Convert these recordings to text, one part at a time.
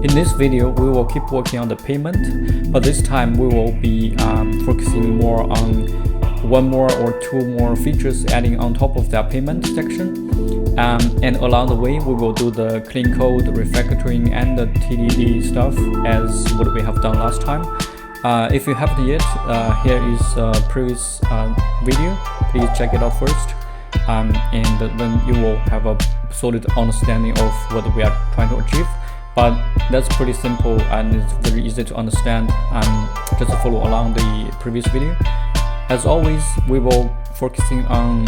In this video, we will keep working on the payment, but this time we will be focusing more on one more or two more features adding on top of that payment section. And along the way, we will do the clean code, refactoring, and the TDD stuff as what we have done last time. If you haven't yet, here is a previous video. Please check it out first, and then you will have a solid understanding of what we are trying to achieve. But that's pretty simple and it's very easy to understand. Just follow along the previous video. As always, we will focusing on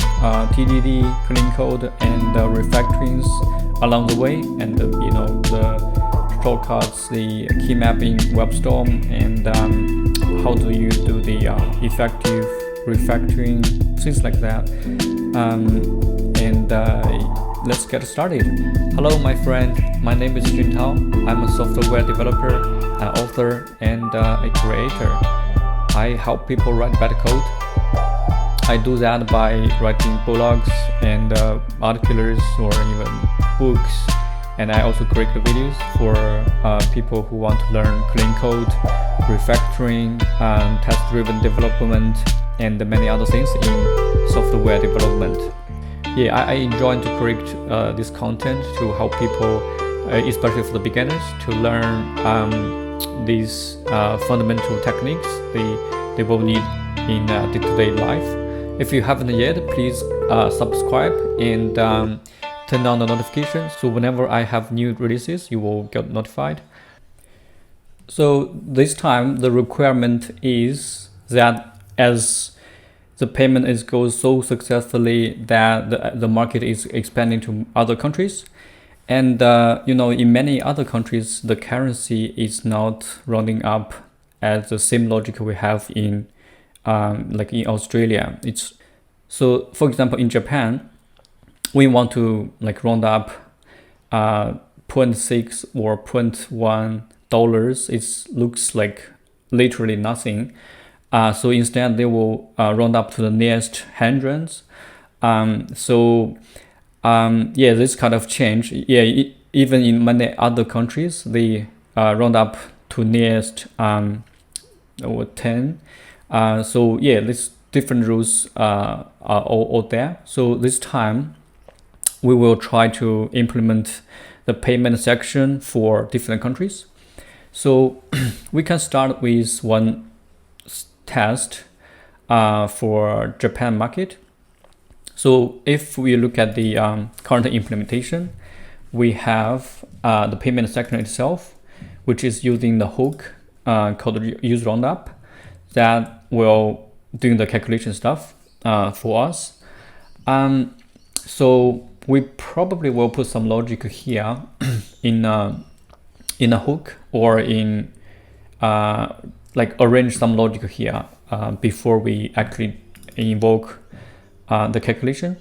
TDD, clean code, and refactorings along the way, and the shortcuts, the key mapping, WebStorm, and how do you do the effective refactoring, things like that. Let's get started. Hello, my friend. My name is Junitao. I'm a software developer, an author, and a creator. I help people write better code. I do that by writing blogs and articles or even books. And I also create the videos for people who want to learn clean code, refactoring, test-driven development, and many other things in software development. Yeah, I enjoy to create this content to help people, especially for the beginners, to learn these fundamental techniques they will need in day-to-day life. If you haven't yet, please subscribe and turn on the notifications, so whenever I have new releases, you will get notified. So this time, the requirement is that as the payment goes so successfully that the market is expanding to other countries, and in many other countries, the currency is not rounding up as the same logic we have in like in Australia. So for example, in Japan, we want to like round up 0.6 or 0.1 dollars. It looks like literally nothing. So instead, they will round up to the nearest hundreds. This kind of change. Yeah, even in many other countries, they round up to nearest 10. These different rules are all there. So this time, we will try to implement the payment section for different countries. So we can start with one test for Japan market. So if we look at the current implementation, we have the payment section itself, which is using the hook called use roundup that will do the calculation stuff for us. So we probably will put some logic here in a hook, or in arrange some logic here before we actually invoke the calculation.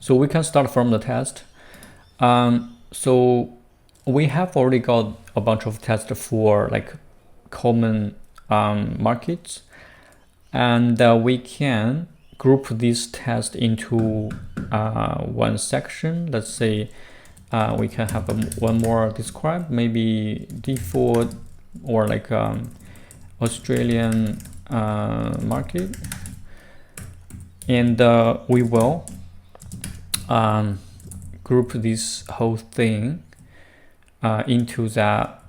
So we can start from the test. So we have already got a bunch of tests for like common markets, and we can group these tests into one section. Let's say we can have one more describe, maybe default or like Australian market, and we will group this whole thing into that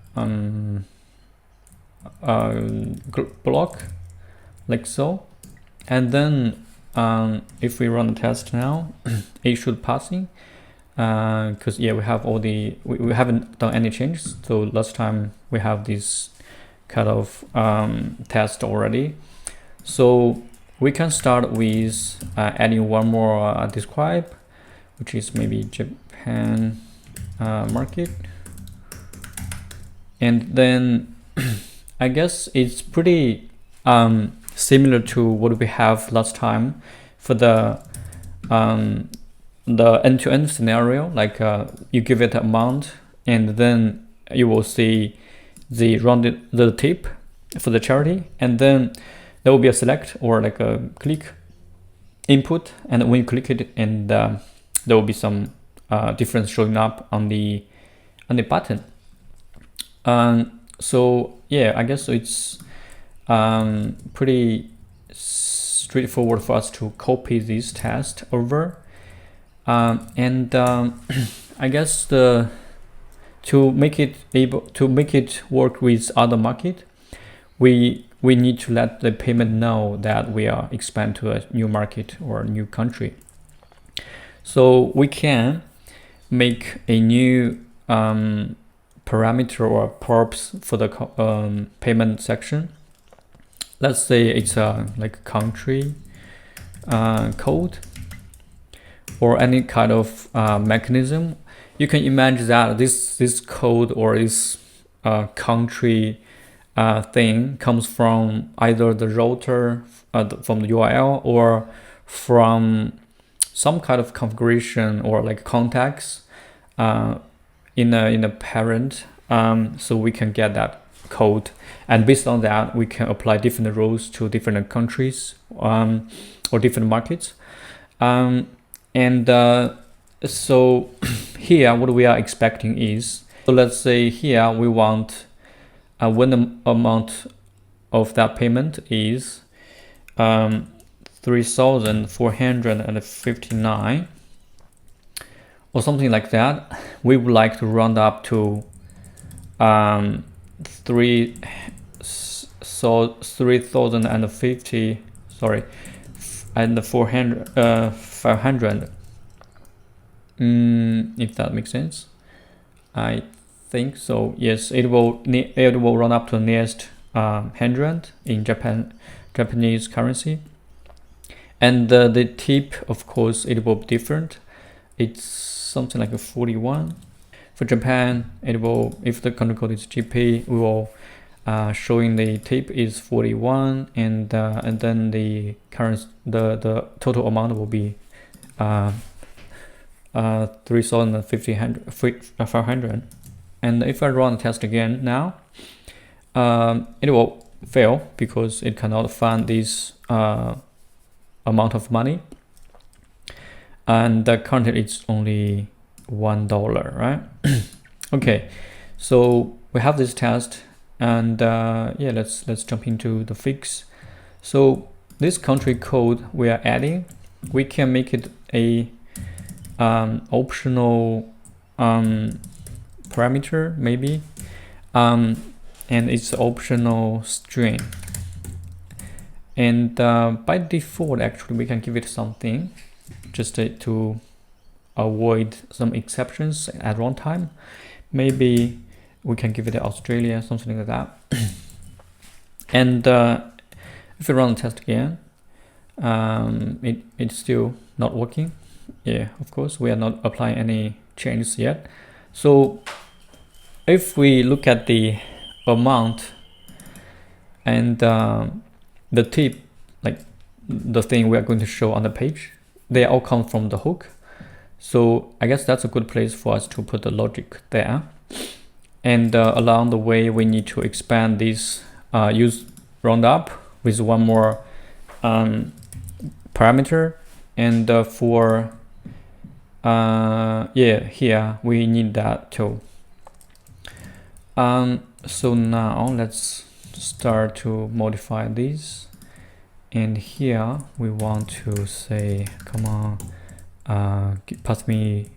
block, like so. And then if we run the test now, it should passing, because we have all we haven't done any changes. So last time we have this kind of test already. So we can start with adding one more describe, which is maybe Japan market. And then I guess it's pretty similar to what we have last time for the end-to-end scenario. Like you give it amount, and then you will see the tip for the charity, and then there will be a select or like a click input, and when you click it, and there will be some difference showing up on the button. So yeah, I guess it's pretty straightforward for us to copy this test over, and I guess to make it work with other market, we need to let the payment know that we are expand to a new market or a new country. So we can make a new parameter or props for the payment section. Let's say it's like country code or any kind of mechanism. You can imagine that this code or this country thing comes from either the router from the URL or from some kind of configuration or like contacts in a parent, so we can get that code, and based on that we can apply different rules to different countries or different markets, so here what we are expecting is, so let's say here we want when the amount of that payment is 3,459 or something like that, we would like to round up to 3,050, sorry, and 500, if that makes sense. I think so. Yes, it will run up to the nearest 100 in Japanese currency, and the tip, of course, it will be different. It's something like a 41. For Japan, it will, if the country code is GP, we will showing the tip is 41, and then the total amount will be 3,500. And if I run the test again now, it will fail because it cannot find this amount of money, and the currently it's only $1, right? Okay, so we have this test, and yeah, let's jump into the fix. So this country code we are adding, we can make it a optional parameter maybe, and it's optional string, and by default actually we can give it something just to avoid some exceptions at runtime. Maybe we can give it Australia, something like that. And if we run the test again, it's still not working. Yeah, of course, we are not applying any changes yet. So if we look at the amount and the tip, like the thing we are going to show on the page, they all come from the hook. So I guess that's a good place for us to put the logic there. And along the way, we need to expand this use roundup with one more parameter. And for yeah, here we need that too. So now let's start to modify this. And here we want to say, come on, pass me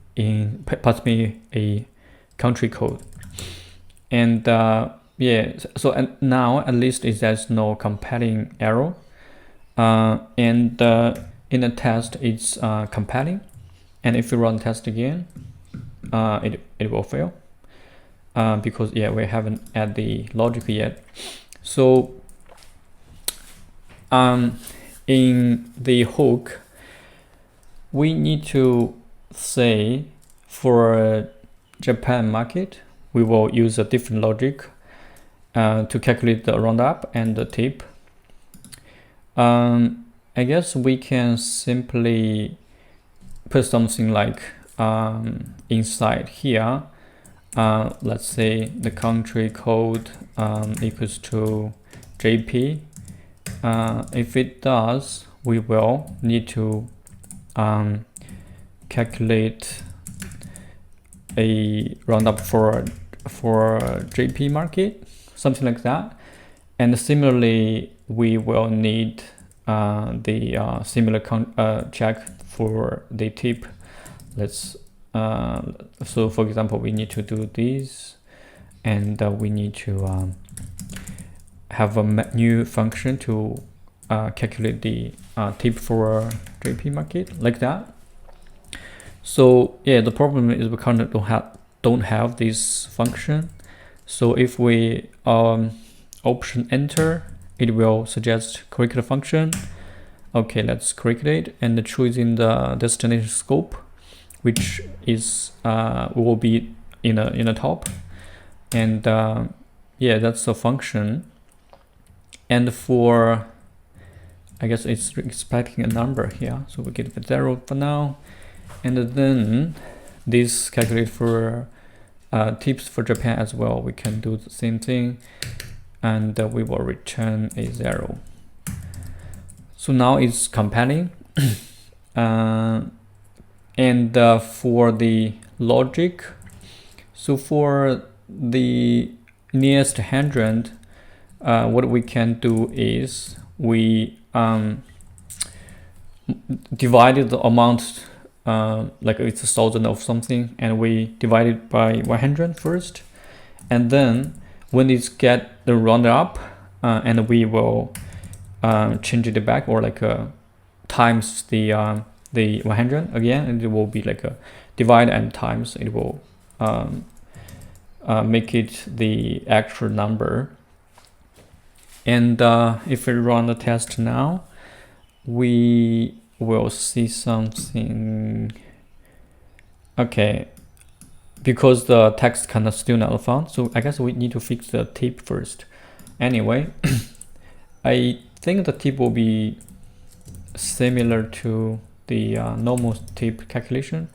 a country code. And yeah, so and now at least there's no compiling error. And in the test, it's compiling. And if you run the test again, it will fail because yeah, we haven't added the logic yet. So in the hook, we need to say for Japan market, we will use a different logic to calculate the roundup and the tip. I guess we can simply put something like inside here. Let's say the country code equals to JP. If it does, we will need to calculate a roundup for for JP market, something like that. And similarly, we will need the similar check for the tip. Let's so for example, we need to do this, and we need to have a new function to calculate the tip for JP market, like that. So yeah, the problem is we currently don't have this function. So if we option enter, it will suggest create a function. Okay, let's create it, and choosing the destination scope, which is will be in a top, and yeah, that's the function. And for, I guess it's expecting a number here, so we get the 0 for now. And then this calculate for tips for Japan as well. We can do the same thing, and we will return a 0. So now it's compiling. And for the logic, so for the nearest 100, what we can do is we divided the amount, like it's 1,000 of something, and we divide it by 100 first, and then when it's get the round up, and we will change it back, or like times the 100 again, and it will be like a divide and times, it will make it the actual number. And if we run the test now, we will see something. Okay, because the text kind of still not found, so I guess we need to fix the tip first. Anyway, I think the tip will be similar to the normal tip calculation,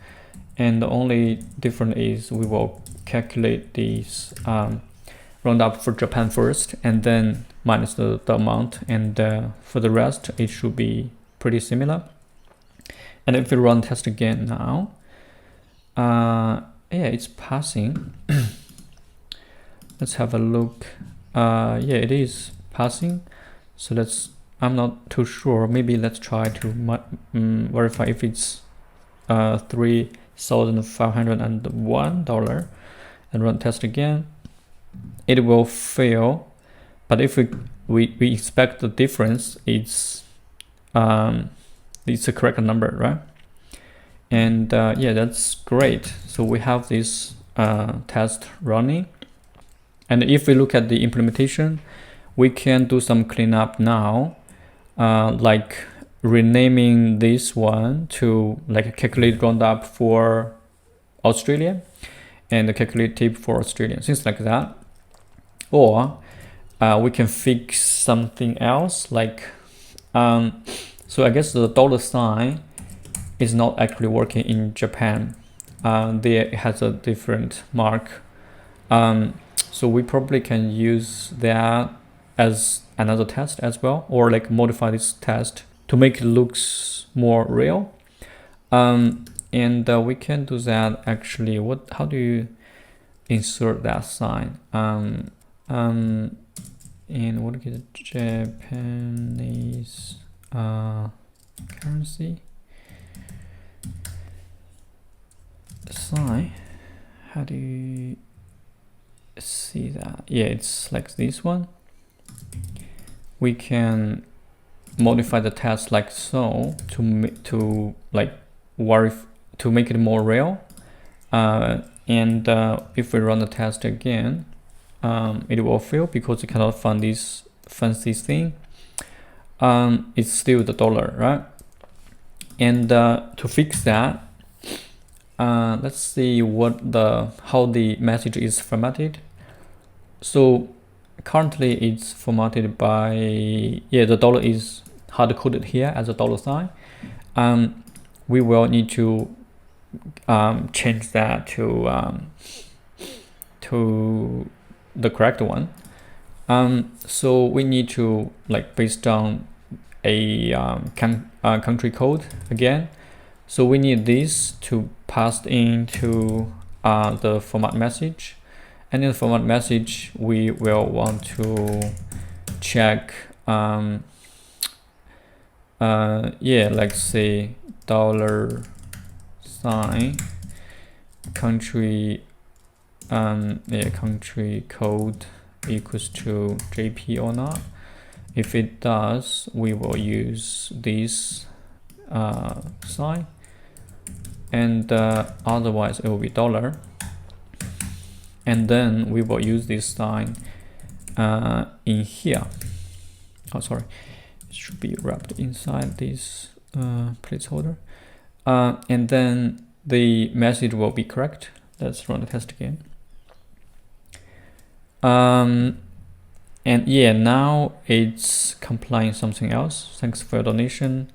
and the only difference is we will calculate these round up for Japan first, and then minus the amount, and for the rest it should be pretty similar. And if we run test again now, yeah, it's passing. Let's have a look. Yeah, it is passing. So I'm not too sure. Maybe let's try to verify if it's $3,501 and run test again. It will fail, but if we expect the difference, it's a correct number, right? And yeah, that's great. So we have this test running, and if we look at the implementation, we can do some cleanup now, like renaming this one to like calculate roundup for Australia and calculate tip for Australia, things like that. Or we can fix something else, like so I guess the $sign is not actually working in Japan. There it has a different mark, so we probably can use that as another test as well, or like modify this test to make it looks more real. And we can do that actually. How do you insert that sign? And what is the Japanese currency sign? How do you see that? Yeah, it's like this one. We can modify the test like so to make it more real. And if we run the test again, it will fail because it cannot find this fancy thing. It's still the $, right? And to fix that, let's see how the message is formatted. So currently it's formatted by, yeah, the $, is hard coded here as a $sign. We will need to change that to the correct one. So we need to, like, based on a country code again. So we need this to pass into the format message, And in the format message, we will want to check, let's say $sign country, country code equals to JP or not. If it does, we will use this sign, and otherwise it will be $. And then we will use this sign in here. Oh, sorry, it should be wrapped inside this placeholder. And then the message will be correct. Let's run the test again. And yeah, now it's complying something else. Thanks for your donation.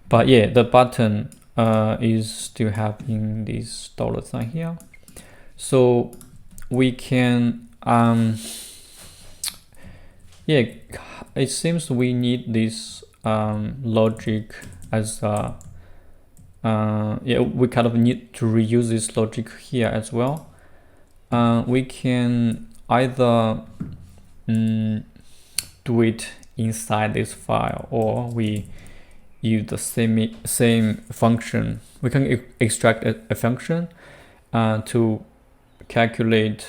But yeah, the button is still having this $sign here. So we can, it seems we need this logic as we kind of need to reuse this logic here as well. We can either do it inside this file, or we use the same function. We can extract a function to calculate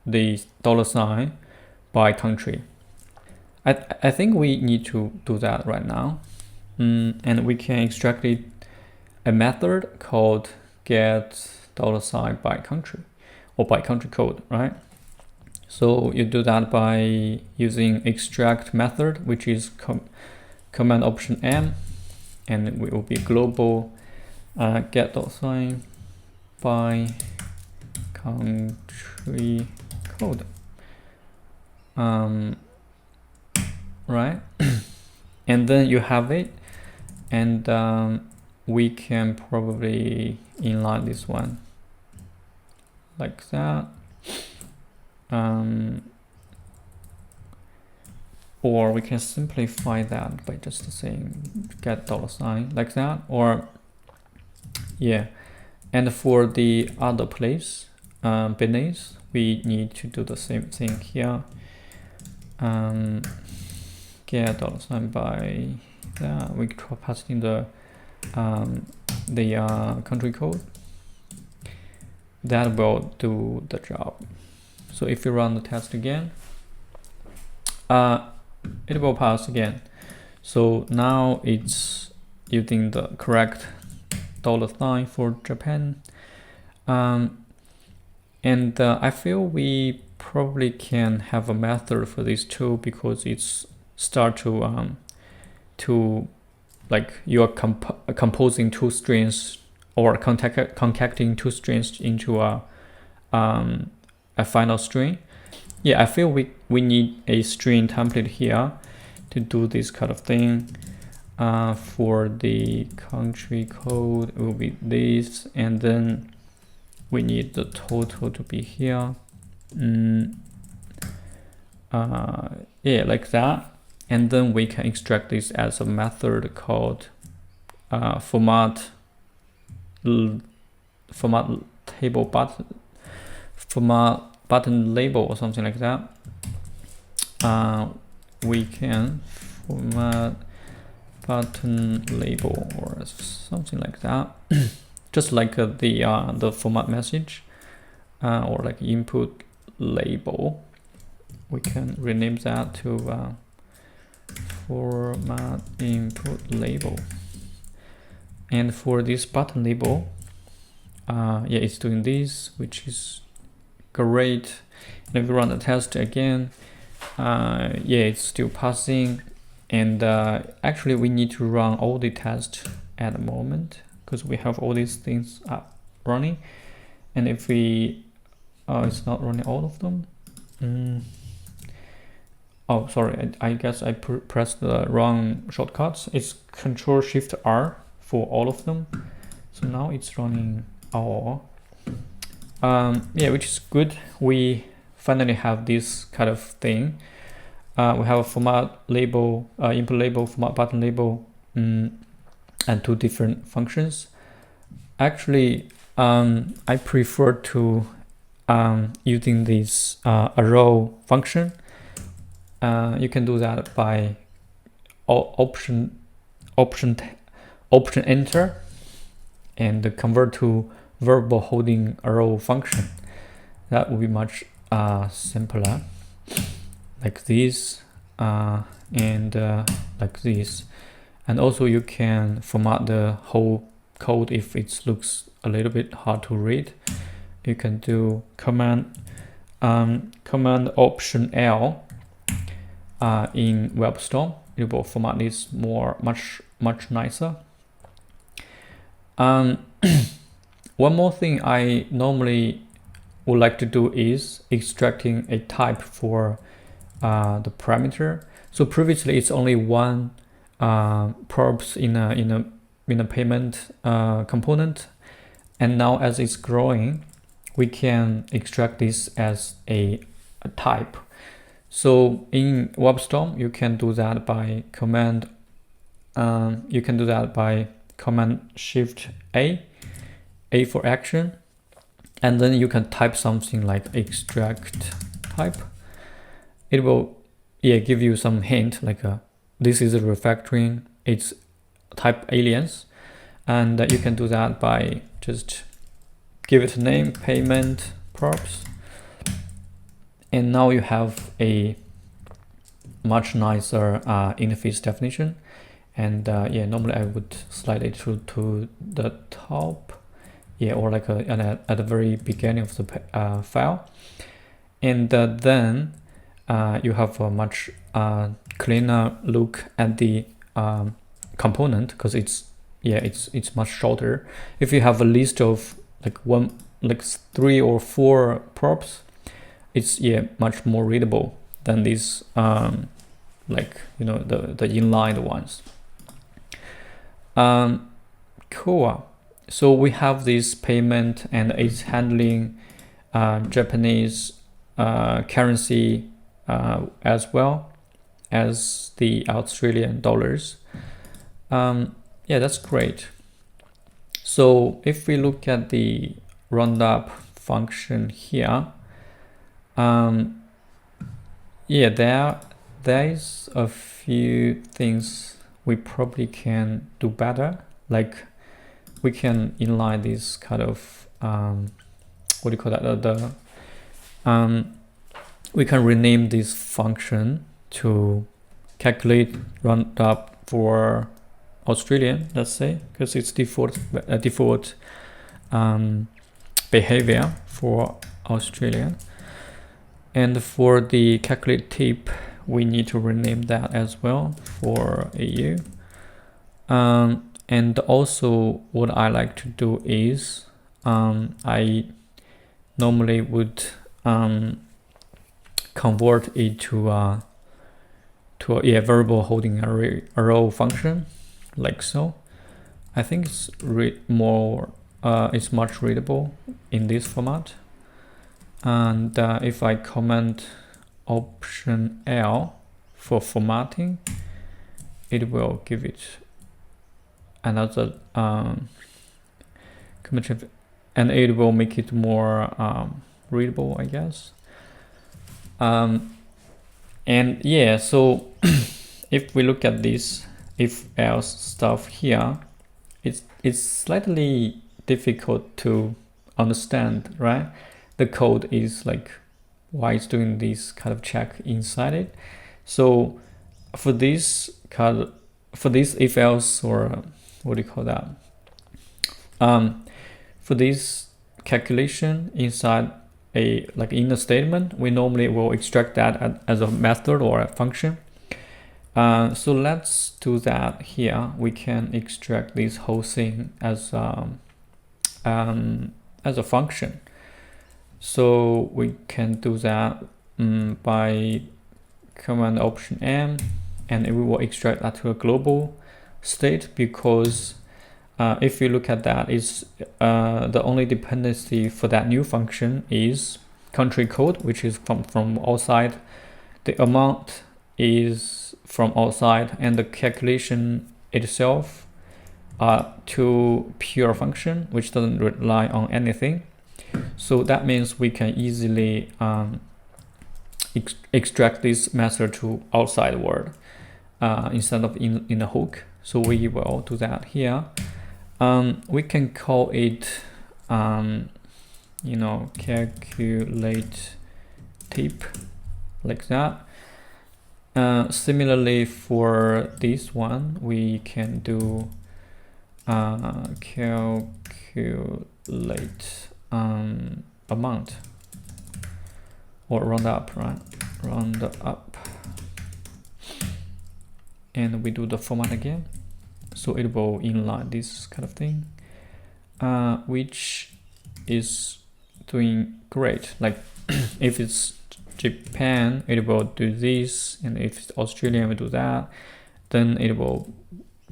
the $sign by country. I think we need to do that right now. And we can extract a method called get $sign by country, or by country code, right? So you do that by using extract method, which is command option M, and it will be global get $sign by country code. Right? And then you have it, and we can probably inline this one like that. Or we can simplify that by just saying get $sign like that, or yeah. And for the other place beneath, we need to do the same thing here. Get $sign by that. We pass in the country code. That will do the job. So if you run the test again, it will pass again. So now it's using the correct $sign for Japan. And I feel we probably can have a method for this too, because it's start to like you are composing two strings, or concatenating two strings into a final string. Yeah, I feel we need a string template here to do this kind of thing. For the country code, it will be this, and then we need the total to be here. Like that. And then we can extract this as a method called format button label, or something like that. We can format button label or something like that. Just like the format message, or like input label. We can rename that to format input label. And for this button label, it's doing this, which is great. And if we run the test again, it's still passing. And actually we need to run all the tests at the moment, because we have all these things up running. And if we it's not running all of them. Oh, sorry, I guess I pressed the wrong shortcuts. It's Control-Shift-R for all of them. So now it's running all. Which is good. We finally have this kind of thing. We have a format label, input label, format button label, and two different functions. Actually, I prefer to using this arrow function. You can do that by option enter and convert to variable holding arrow function. That would be much simpler, like this and like this. And also you can format the whole code if it looks a little bit hard to read. You can do command option L in WebStorm. It will format this much nicer. One more thing I normally would like to do is extracting a type for the parameter. So previously it's only one props in a payment component, and now as it's growing, we can extract this as a type. So in WebStorm, you can do that by command. Command Shift A for action, and then you can type something like extract type. It will give you some hint like this is a refactoring. It's type aliens, and you can do that by just give it a name, payment props, and now you have a much nicer interface definition. And normally I would slide it to the top, or like at the very beginning of the file, and then you have a much cleaner look at the component, because it's much shorter. If you have a list of like 3 or 4 props, it's much more readable than these the inlined ones. Cool. So we have this payment, and it's handling Japanese currency as well as the Australian dollars. That's great. So if we look at the roundup function here, there is a few things we probably can do better. Like we can inline this kind of what do you call that? We can rename this function to calculate roundup for Australian, let's say, because it's default behavior for Australian. And for the calculate tip, we need to rename that as well for AU. And also what I like to do is I normally would convert it to a variable holding arrow function, like so. I think it's it's much readable in this format. And if I comment option L for formatting, it will give it another commutative, and it will make it more readable, I guess. So if we look at this if else stuff here, it's slightly difficult to understand, right? The code is like, why it's doing this kind of check inside it. So for this if else, or what do you call that? For this calculation inside in a statement, we normally will extract that as a method or a function. So let's do that here. We can extract this whole thing as a function. So we can do that by command option M, and we will extract that to a global state, because if you look at that, is the only dependency for that new function is country code, which is from outside. The amount is from outside, and the calculation itself to pure function, which doesn't rely on anything. So that means we can easily extract this method to outside world instead of in the hook. So we will do that here. We can call it calculate tip, like that. Similarly for this one, we can do calculate amount, or round up, right? Round up, and we do the format again, so it will inline this kind of thing, which is doing great. Like if it's Japan, it will do this, and if it's Australian, we do that. Then it will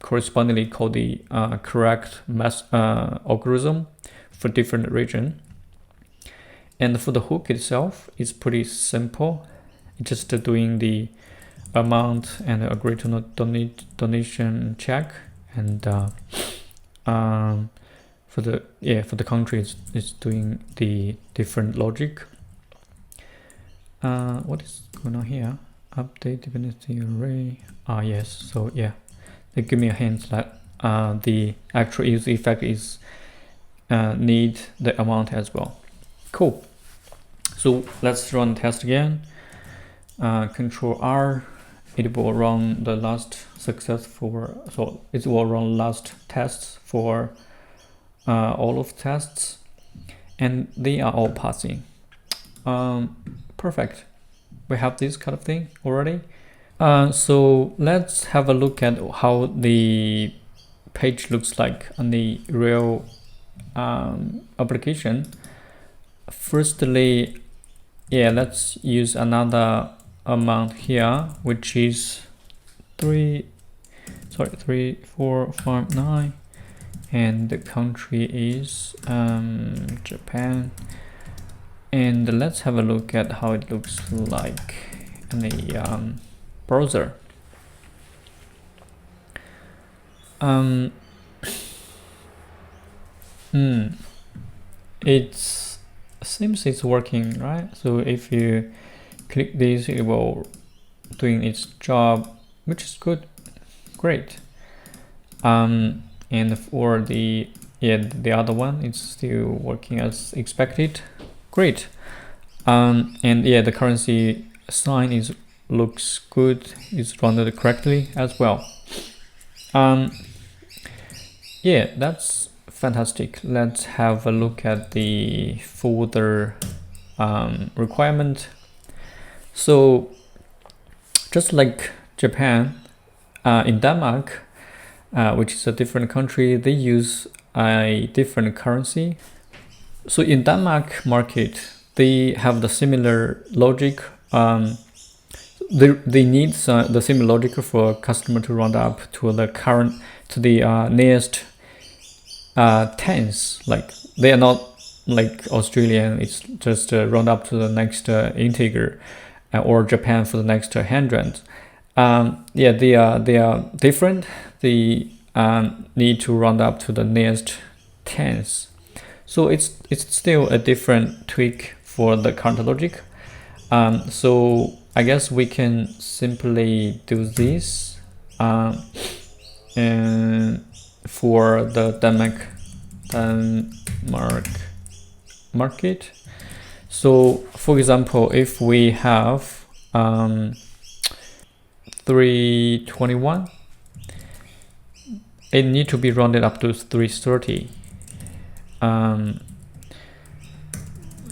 correspondingly call the correct algorithm for different region. And for the hook itself, it's pretty simple. It's just doing the amount and agree to donation check, and for the country, it's doing the different logic. What is going on here? Update dependency array. Yes. So yeah, they give me a hint that the actual use effect is need the amount as well. Cool. So let's run the test again. Control R. It will run the last successful. So it will run last tests for all of tests, and they are all passing. Perfect. We have this kind of thing already. So let's have a look at how the page looks like on the real application. Firstly, let's use another amount here, which is 3, 4, 5, 9, and the country is Japan. And let's have a look at how it looks like in the browser. It seems it's working, right? So if you click this, it will doing its job, which is good, great. And for the other one, it's still working as expected. Great. And the currency sign looks good. It's rendered correctly as well. That's fantastic. Let's have a look at the further requirement. So just like Japan, in Denmark, which is a different country, they use a different currency. So in Denmark market, they have the similar logic. They need the similar logic for customer to round up to the nearest tens. Like they are not like Australian. It's just round up to the next integer, or Japan for the next 100. They are different. They need to round up to the nearest tens. So it's still a different tweak for the current logic. So I guess we can simply do this and for the Denmark market. So for example, if we have 321, it need to be rounded up to 330.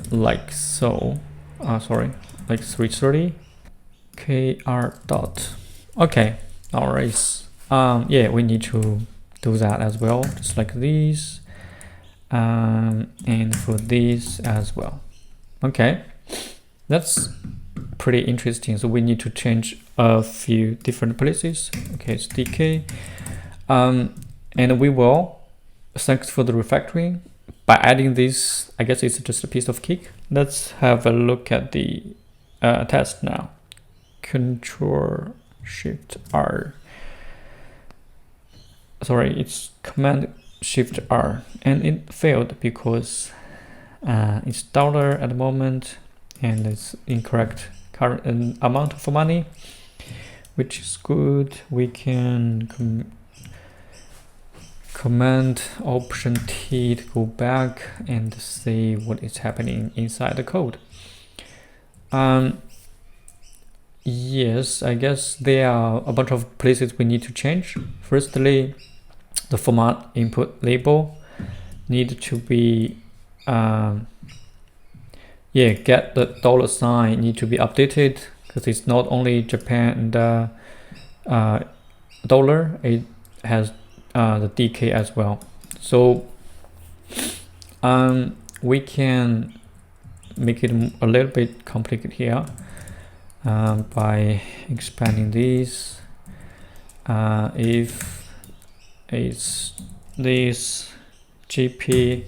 Like so, like 330 kr dot. Okay, alright. We need to do that as well, just like this, and for this as well. Okay, that's pretty interesting. So we need to change a few different places. Okay, it's DK, and we will, thanks for the refactoring, by adding this, I guess it's just a piece of cake. Let's have a look at the test now. Control Shift R. Sorry, it's Command Shift R, and it failed because It's dollar at the moment, and it's incorrect current amount of money, which is good. We can command Option T to go back and see what is happening inside the code. Yes, I guess there are a bunch of places we need to change. Firstly, the format input label need to be get the $sign need to be updated, because it's not only Japan and dollar, it has the DK as well. So we can make it a little bit complicated here by expanding these. If it's this GP,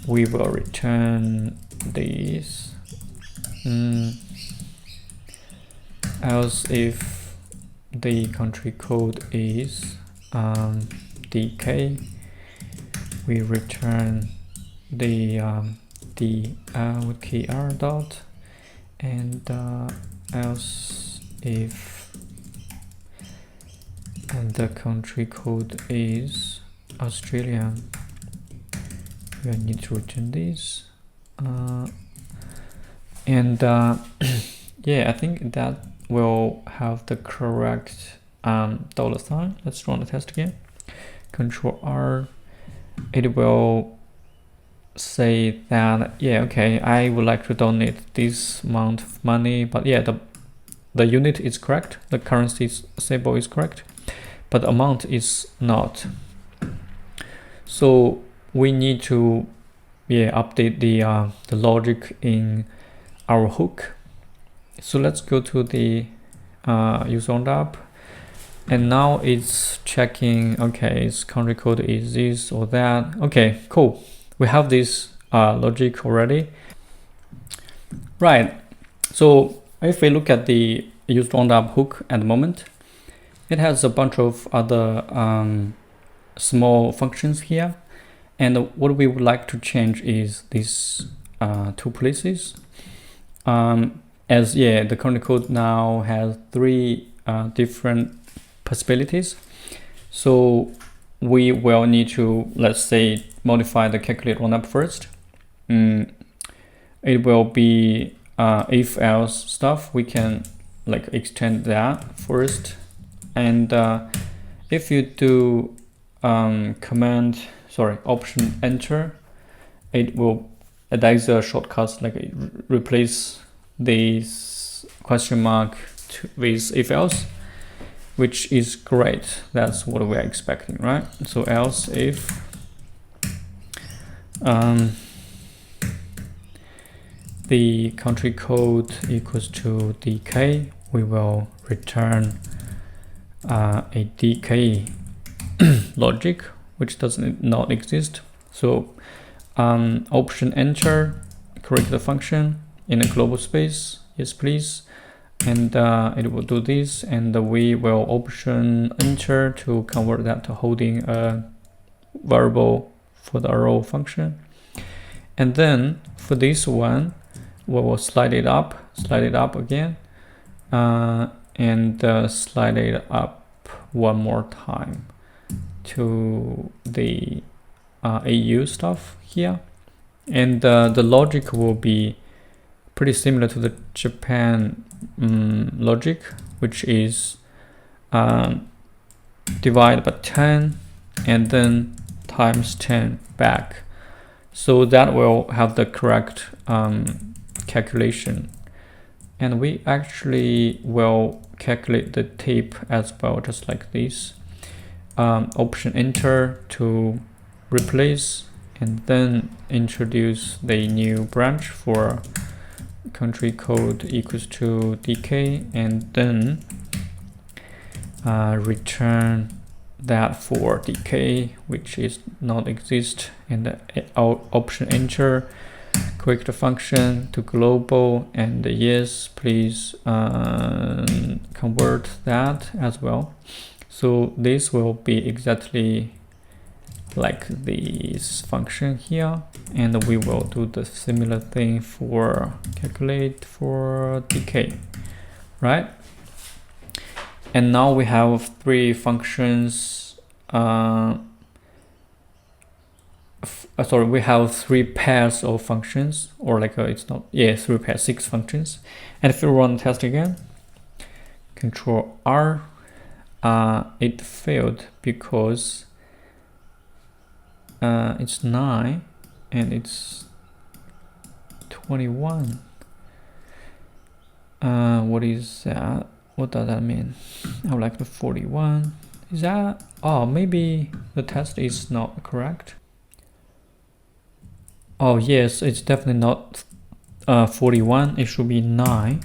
we will return these. Else, if the country code is DK, we return the kr dot, and else if the country code is Australian, we need to return this. Yeah, I think that will have the correct $sign. Let's run the test again. Control R. It will say that, yeah, okay, I would like to donate this amount of money, but yeah, the unit is correct, the currency symbol is correct, but the amount is not. So we need to update the logic in our hook. So let's go to the user on app, and now it's checking, okay, its country code is this or that. Okay, cool, we have this logic already. Right, so if we look at the user on app hook at the moment, it has a bunch of other small functions here, and what we would like to change is these two places. As the country code now has 3 different possibilities, so we will need to, let's say, modify the calculate on app first. It will be if else stuff. We can like extend that first, and if you do Option Enter, it will, that is a shortcut, like replace this question mark with if else, which is great. That's what we're expecting, right? So else if the country code equals to DK, we will return a DK logic, which does not exist. So Option Enter, correct the function in a global space, yes please, and it will do this, and we will Option Enter to convert that to holding a variable for the arrow function. And then for this one, we will slide it up again, and slide it up one more time to the AU stuff here, and the logic will be pretty similar to the Japan logic, which is divide by 10 and then times 10 back. So that will have the correct calculation, and we actually will calculate the tape as well, just like this. Option Enter to replace, and then introduce the new branch for country code equals to DK, and then return that for DK, which is not exist, and Option Enter, correct the function to global, and yes please convert that as well. So this will be exactly like this function here, and we will do the similar thing for calculate for decay, right? And now we have three functions. Sorry, we have three pairs of functions, or like it's not, yeah, three pairs, 6 functions. And if you run the test again, Control R, it failed because it's 9 and it's 21. What is that? What does that mean? I would like the 41. Is that? Oh, maybe the test is not correct. Oh yes, it's definitely not 41. It should be 9.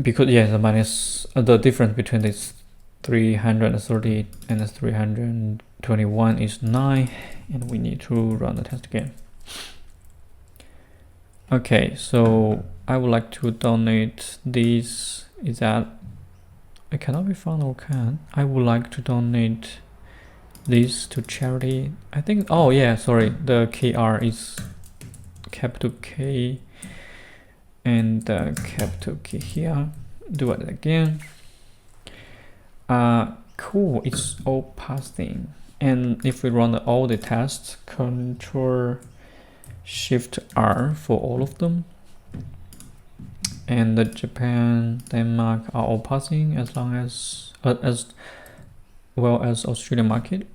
Because yeah, the difference between this 330 and 321 is 9, and we need to run the test again. Okay, so I would like to donate these. Is that it cannot be found or can? I would like to donate this to charity. I think, oh yeah, sorry, the KR is capital K and capital K here. Do it again. Cool, it's all passing. And if we run all the tests, Control Shift R for all of them, and the Japan, Denmark are all passing, as long as well as Australian market,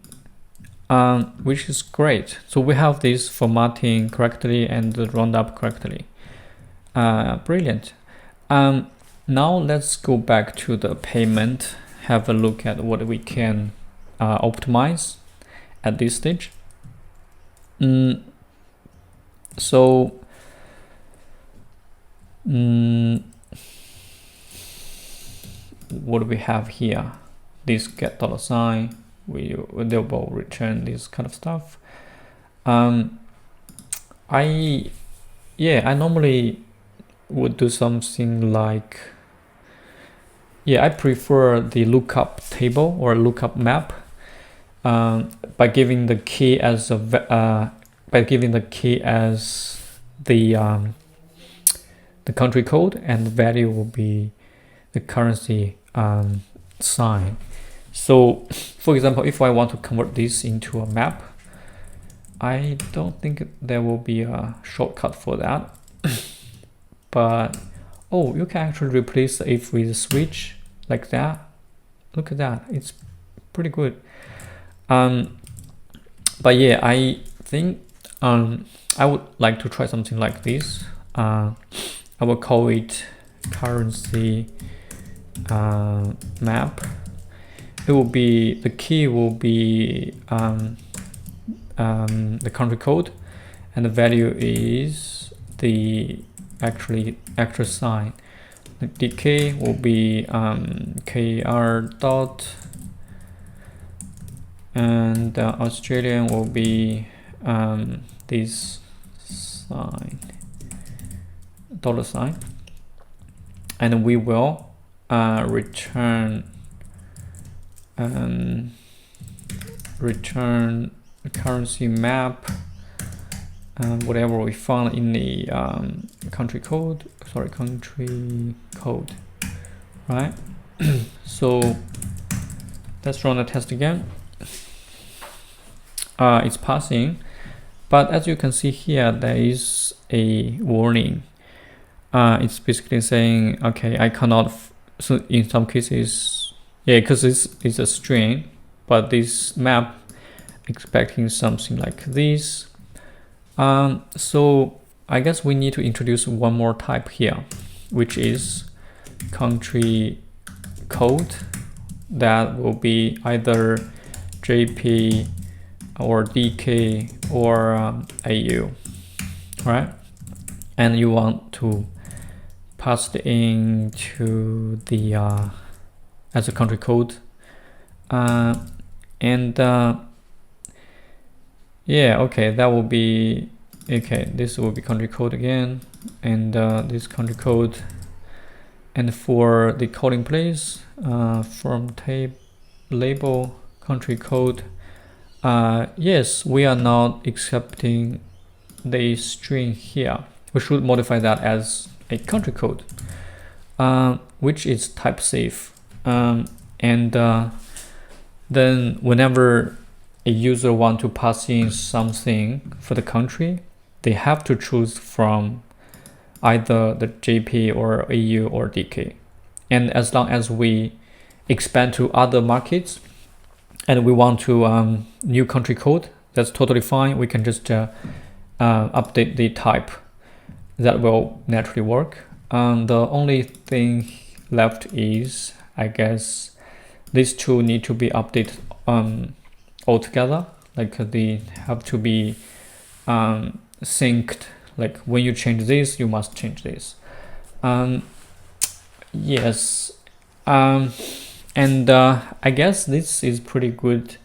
which is great. So we have this formatting correctly and round up correctly. Brilliant. Now let's go back to the payment, have a look at what we can optimize at this stage. So what do we have here? This get $sign, they will return this kind of stuff. I normally would do something like, I prefer the lookup table or lookup map, by giving the key as the country code, and the value will be the currency sign. So for example, if I want to convert this into a map, I don't think there will be a shortcut for that. But you can actually replace the if with a switch like that. Look at that, it's pretty good. But yeah, I think I would like to try something like this. I will call it currency map. It will be, the key will be the country code, and the value is the actual sign. The decay will be KR dot, and Australian will be this sign, $sign, and we will return currency map, whatever we found in the country code, right? So let's run the test again. It's passing, but as you can see here, there is a warning. It's basically saying, okay, I cannot, so in some cases, because it's a string, but this map expecting something like this. So I guess we need to introduce one more type here, which is country code. That will be either JP or DK or AU, right? And you want to pass it into the as a country code, okay, that will be okay. This will be country code again, and this country code, and for the coding place, from tab label country code, yes, we are not accepting the string here. We should modify that as a country code, which is type safe. Then whenever a user want to pass in something for the country, they have to choose from either the JP or EU or DK. And as long as we expand to other markets and we want to new country code, that's totally fine. We can just update the type. That will naturally work. The only thing left is, I guess, these two need to be updated altogether. Like they have to be synced. Like when you change this, you must change this. Yes. I guess this is pretty good.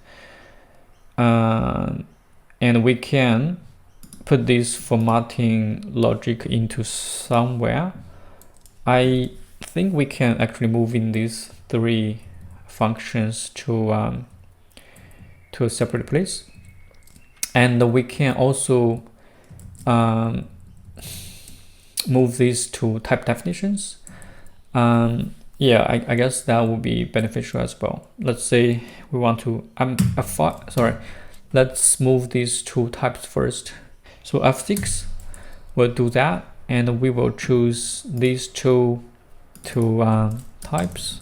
And we can put this formatting logic into somewhere. I think we can actually move in these three functions to a separate place, and we can also move these to type definitions. Yeah, I guess that would be beneficial as well. Let's say we want to let's move these two types first. So F6 will do that, and we will choose these two types.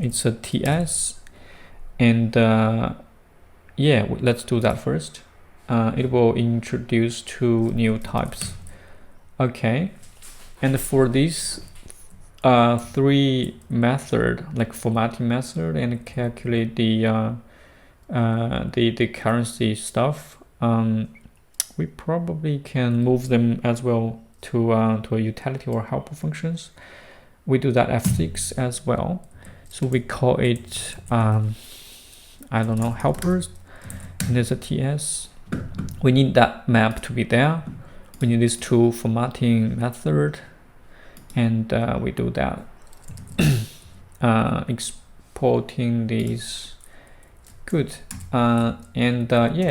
It's a TS, and yeah, let's do that first. It will introduce two new types. Okay, and for these three method, like formatting method and calculate the currency stuff, we probably can move them as well to a utility or helper functions. We do that F6 as well. So we call it, I don't know, helpers, and there's a TS. We need that map to be there. We need these two formatting method, and we do that. Exporting these. Good. Yeah,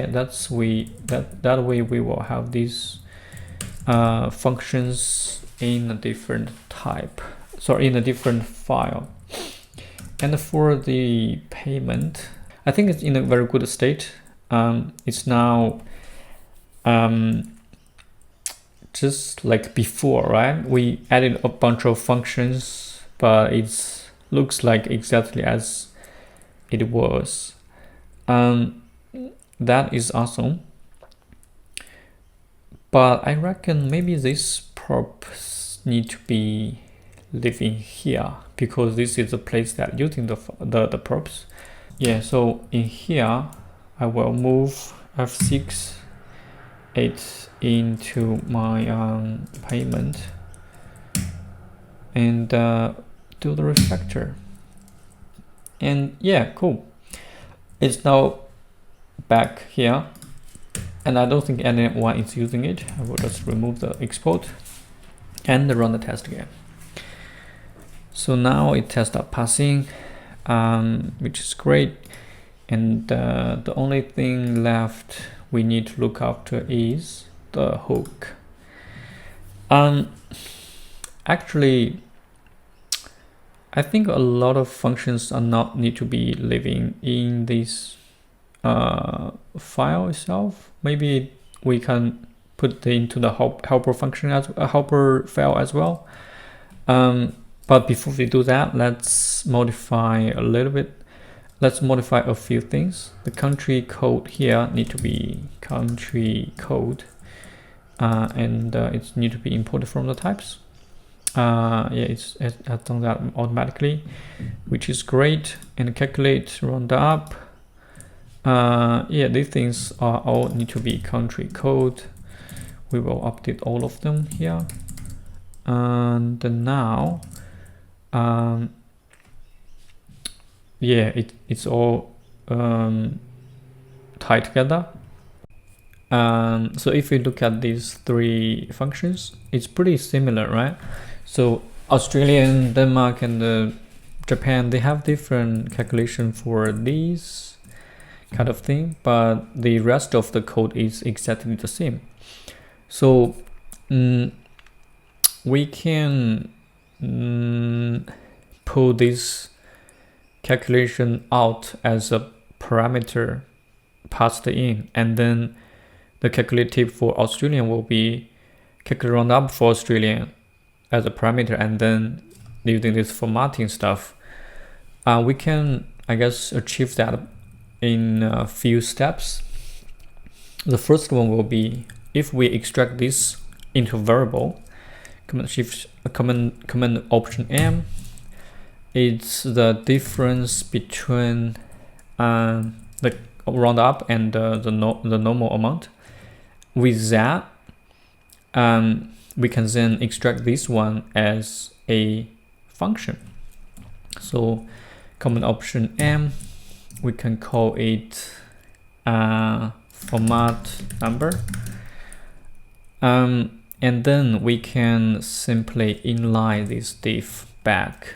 that way we will have these functions in a different type, in a different file. And for the payment, I think it's in a very good state. It's now just like before, right? We added a bunch of functions, but it looks like exactly as it was. That is awesome. But I reckon maybe these props need to be living here, because this is the place that using the props. Yeah, so in here I will move F6 it into my payment and do the refactor. And yeah, cool. It's now back here, and I don't think anyone is using it. I will just remove the export and run the test again. So now it tests up passing, which is great. And the only thing left we need to look after is the hook. Actually, I think a lot of functions are not need to be living in this file itself. Maybe we can put it into the helper function as a helper file as well. But before we do that, let's modify a little bit. Let's modify a few things. The country code here need to be country code, and it need to be imported from the types. Yeah, it's done that automatically, which is great. And calculate round up. Yeah, these things are all need to be country code. We will update all of them here. And now, yeah, it's all tied together. So if we look at these three functions, it's pretty similar, right? So Australia and Denmark and Japan, they have different calculation for these kind of thing, but the rest of the code is exactly the same. So we can pull this calculation out as a parameter passed in, and then the calculate tip for Australian will be calculate round up for Australian as a parameter, and then using this formatting stuff, we can, I guess, achieve that in a few steps. The first one will be if we extract this into variable, command option M, it's the difference between the round up and the normal amount. With that, we can then extract this one as a function. So command option M, we can call it format number, and then we can simply inline this div back.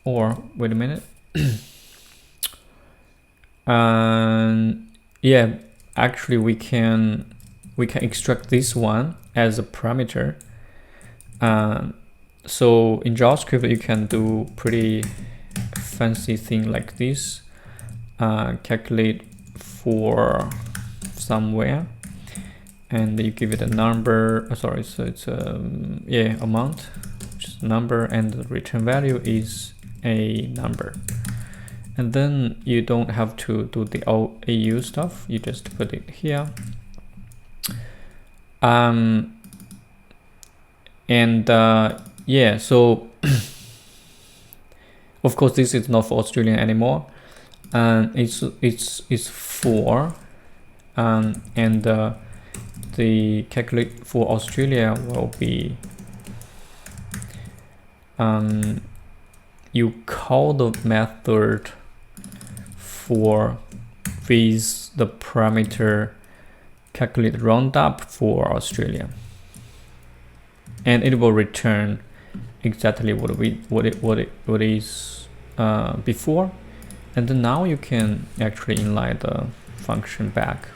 Or wait a minute. Yeah, actually we can extract this one as a parameter. So in JavaScript you can do pretty fancy thing like this. Calculate for somewhere, and you give it a number. Sorry, so it's amount, which is number, and the return value is a number. And then you don't have to do the AU stuff. You just put it here. Yeah, so of course this is not for Australian anymore, and it's for and the calculate for Australia will be you call the method for with the parameter calculate roundup for Australia, and it will return exactly what it is before. And then now you can actually inline the function back,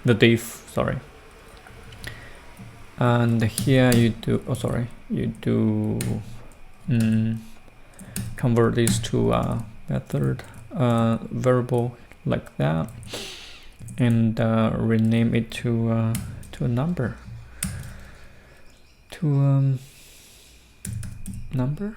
the div, sorry. And here you do convert this to a method variable like that, and rename it to a number, number.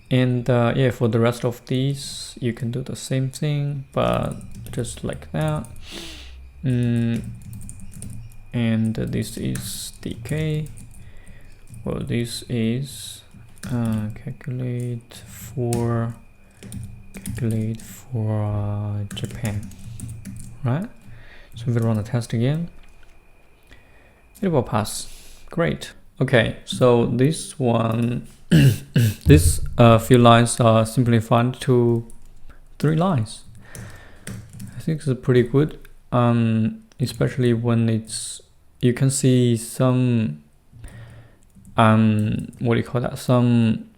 And yeah, for the rest of these you can do the same thing, but just like that. And this is DK. Well, this is calculate for Japan, right? So if we run the test again, it will pass. Great. Okay, so this one, this few lines are simplified to 3 lines. I think it's pretty good, especially when you can see some what do you call that? Some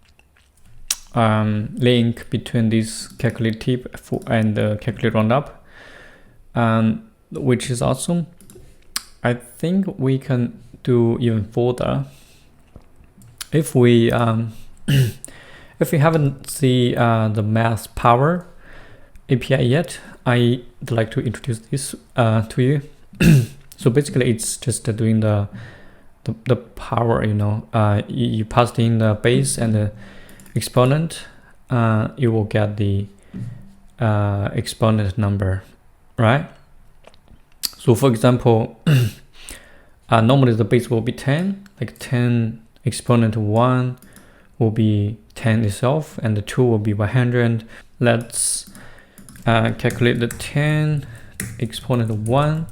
link between this calculate tip and the calculate roundup, which is awesome. I think we can do even further. If we if we haven't seen the Math.pow API yet, I'd like to introduce this to you. So basically, it's just doing the power. You passed in the base and the exponent, you will get the exponent number, right? So for example, normally the base will be 10, like 10 exponent 1 will be 10 itself, and the 2 will be 100. Let's calculate the 10 exponent 1,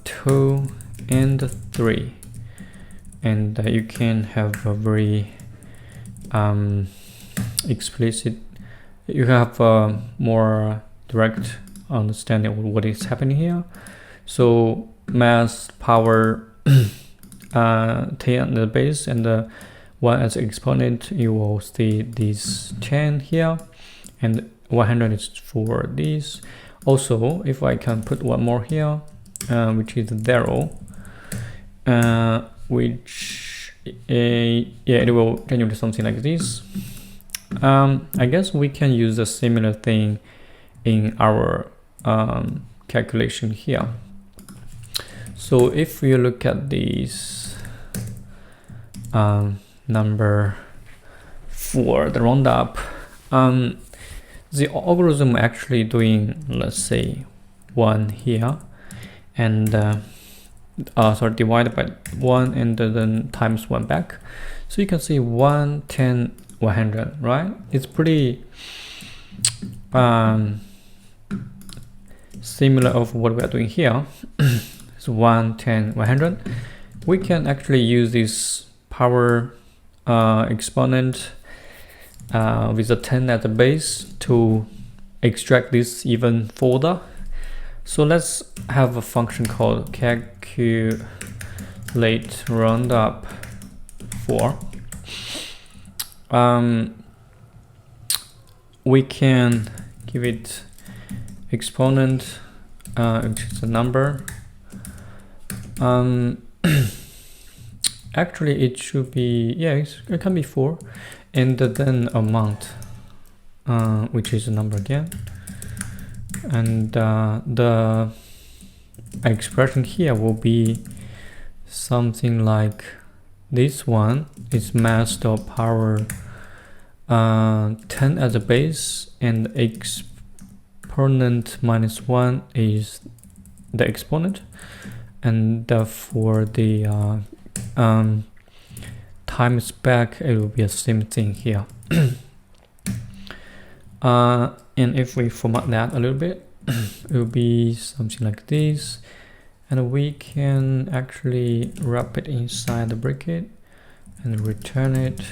2, and 3, and you can have a very explicit, you have a more direct understanding of what is happening here. So Math.pow 10 the base and 1 as an exponent, you will see this 10 here, and 100 is for this. Also, if I can put one more here, which is 0, which it will change into something like this. I guess we can use a similar thing in our calculation here. So if we look at this number 4, the roundup, the algorithm actually doing, let's say, 1 here, and divided by 1 and then times 1 back. So you can see 1, 10, 100, right? It's pretty similar of what we are doing here. So 1, 10, 100. We can actually use this power exponent with a 10 as a base to extract this even further. So let's have a function called calculate roundup 4. We can give it exponent, which is a number. Actually it should be, yeah, it can be 4, and then amount, which is a number again, and the expression here will be something like this one. Is Math.pow 10 as a base, and exponent minus 1 is the exponent, and for the times back, it will be the same thing here. And if we format that a little bit, it will be something like this, and we can actually wrap it inside the bracket and return it,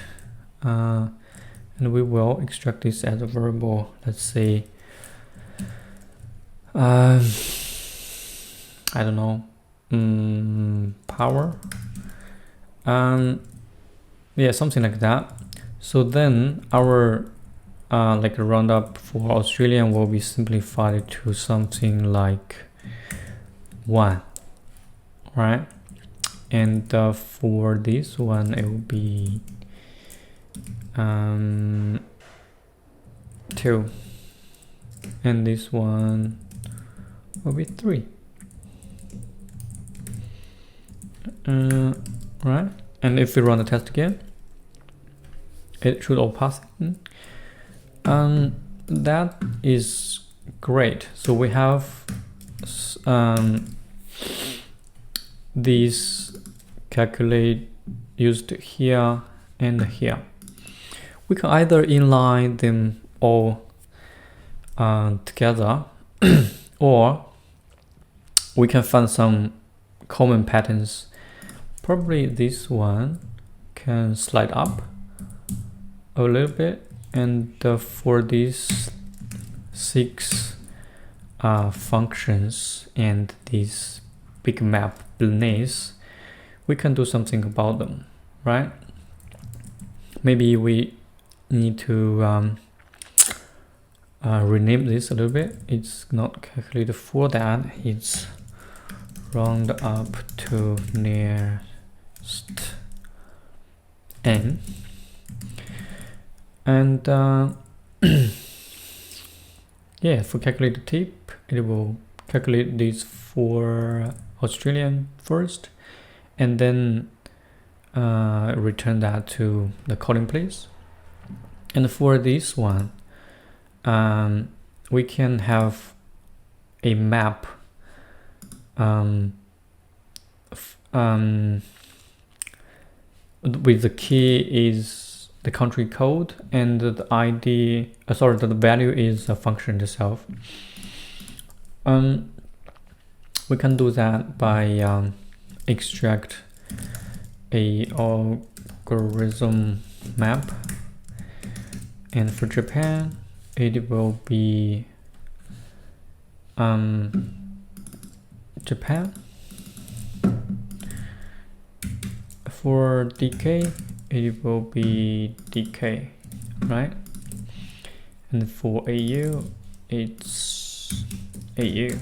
and we will extract this as a variable. Let's say I don't know, power, yeah, something like that. So then our like a roundup for Australian will be simplified to something like 1, right? And for this one, it will be 2, and this one will be 3. Right? And if we run the test again, it should all pass. That is great. So we have these calculate used here and here. We can either inline them all together, or we can find some common patterns. Probably this one can slide up a little bit, and for these 6 functions and this big map beneath, we can do something about them, right? Maybe we need to rename this a little bit. It's not calculated for that. It's round up to nearest n, and yeah, for calculate the tip, it will calculate this for Australian first, and then return that to the calling place. And for this one, we can have a map with the key is the country code, and the ID, the value is a function itself. We can do that by extract a algorithm map, and for Japan it will be Japan. For DK it will be dk, right? And for AU, it's AU.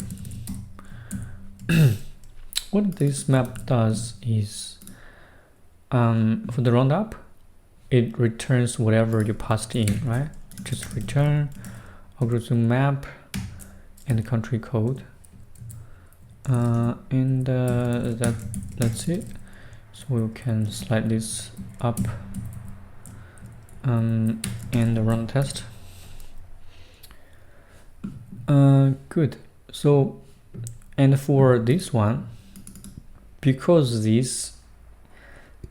What this map does is, for the roundup, it returns whatever you passed in, right? Just return algorithm map and the country code, and that's it. So we can slide this up and run the test. Good. So, and for this one, because this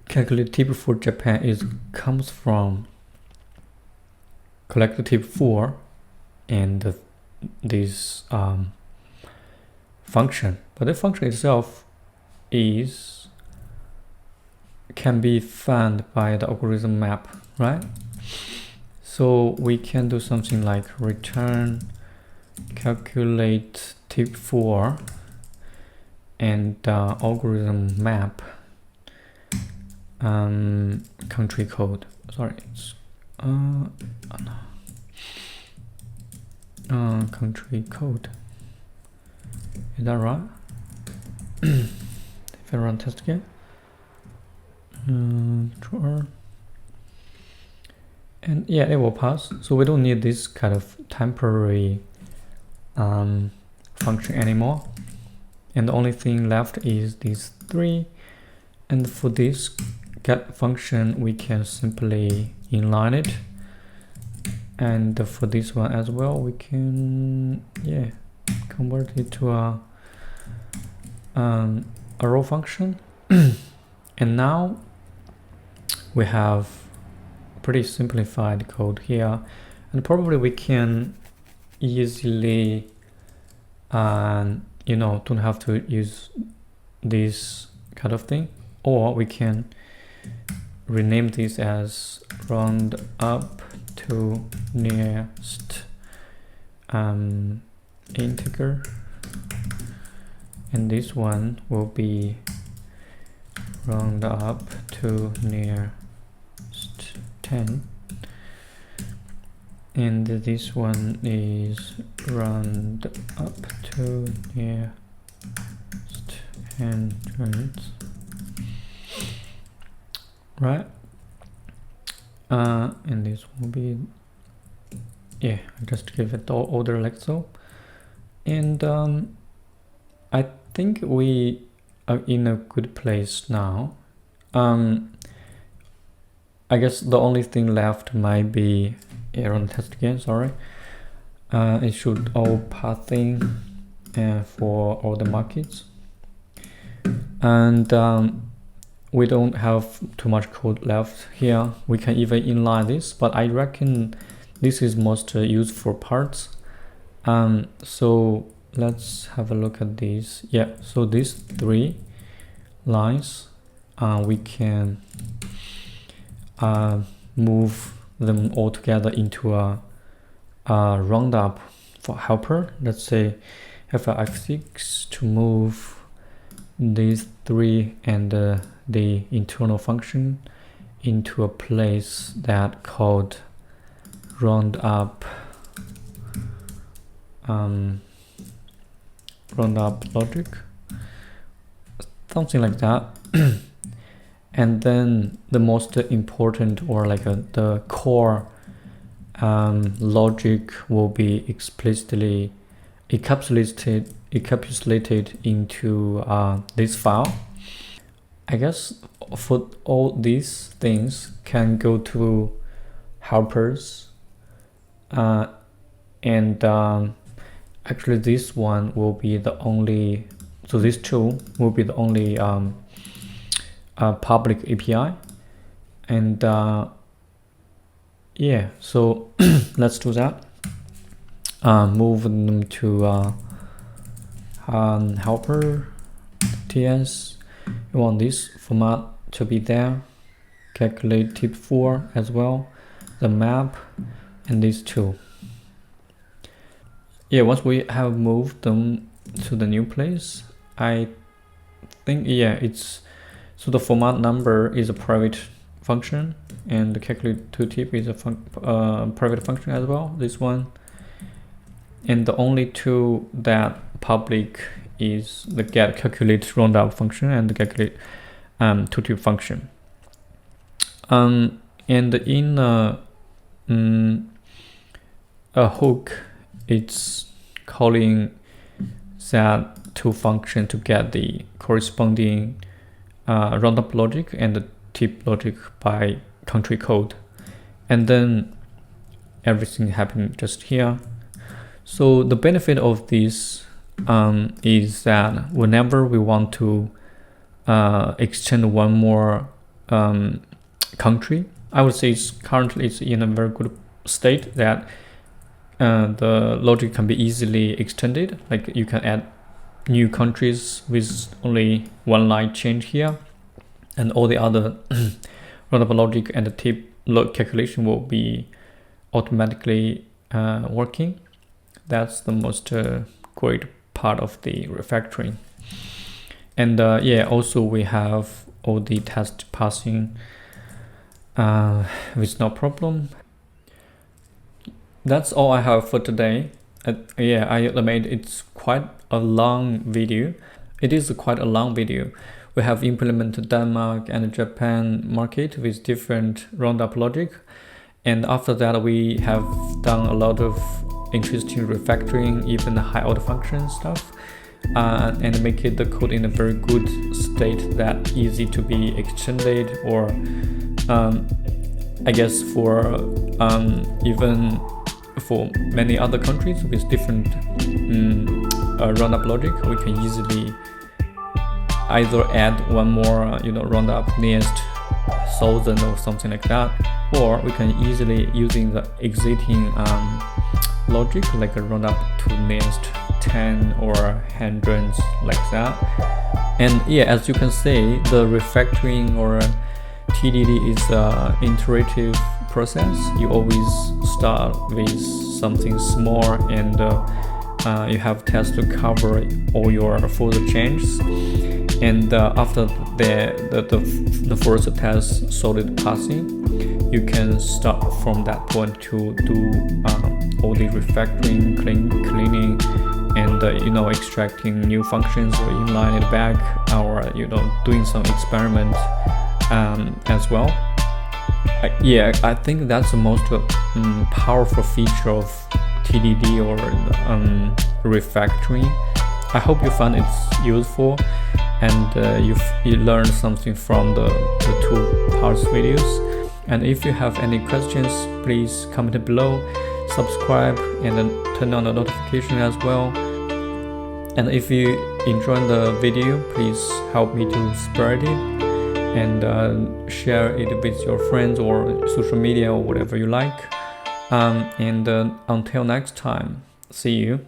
calculate tip for Japan comes from collect tip 4 and this function, but the function itself can be found by the algorithm map, right? So we can do something like return calculate tip 4 and algorithm map country code. Sorry, it's country code. Is that right? If I run test again, Ctrl-R, and yeah, it will pass. So we don't need this kind of temporary function anymore, and the only thing left is these 3. And for this get function, we can simply inline it, and for this one as well, we can convert it to a row function. And now we have pretty simplified code here, and probably we can easily don't have to use this kind of thing, or we can rename this as round up to nearest integer, and this one will be round up to nearest 10, and this one is round up to nearest 100, right? And this will be, just give it the order like so. And I think we are in a good place now. I guess the only thing left might be run test again. Sorry, it should all pathing for all the markets, and we don't have too much code left here. We can even inline this, but I reckon this is most useful parts. So let's have a look at these. So these 3 lines, we can move them all together into a roundup for helper. Let's say F6 to move these 3 and the internal function into a place that called roundup logic, something like that. And then the most important, or like the core logic, will be explicitly encapsulated into this file. I guess for all these things can go to helpers, and actually this one will be the only, so these 2 will be the only public API. And so let's do that. Move them to helper ts. You want this format to be there. Calculate tip 4 as well, the map, and these 2. Once we have moved them to the new place, I think it's, so the format number is a private function, and the calculate toTip is a private function as well, this one. And the only two that public is the get calculate roundup function and the calculate toTip function. And in a hook, it's calling that two function to get the corresponding roundup logic and the tip logic by country code, and then everything happened just here. So the benefit of this is that whenever we want to extend one more country, I would say currently it's in a very good state that the logic can be easily extended. Like you can add new countries with only one line change here, and all the other roundup logic and the tip calculation will be automatically working. That's the most great part of the refactoring. And yeah, also we have all the test passing with no problem. That's all I have for today. Yeah, I admit it's quite a long video. It is quite a long video. We have implemented Denmark and Japan market with different roundup logic. And after that, we have done a lot of interesting refactoring, even the high order function stuff, and make it the code in a very good state that easy to be extended, or I guess for even for many other countries with different roundup logic, we can easily either add one more roundup nearest 1000 or something like that, or we can easily using the existing logic like a roundup to nearest 10 or hundreds like that. And yeah, as you can see, the refactoring or TDD is an iterative process. You always start with something small, and you have tests to cover all your further changes. And after the first test solid passing, you can start from that point to do all the refactoring, cleaning, and extracting new functions or inline it back, or doing some experiment as well. I think that's the most powerful feature of TDD or refactoring. I hope you found it useful, and you learned something from the two parts videos. And if you have any questions, please comment below, subscribe, and then turn on the notification as well. And if you enjoyed the video, please help me to spread it and share it with your friends or social media or whatever you like. And until next time, see you.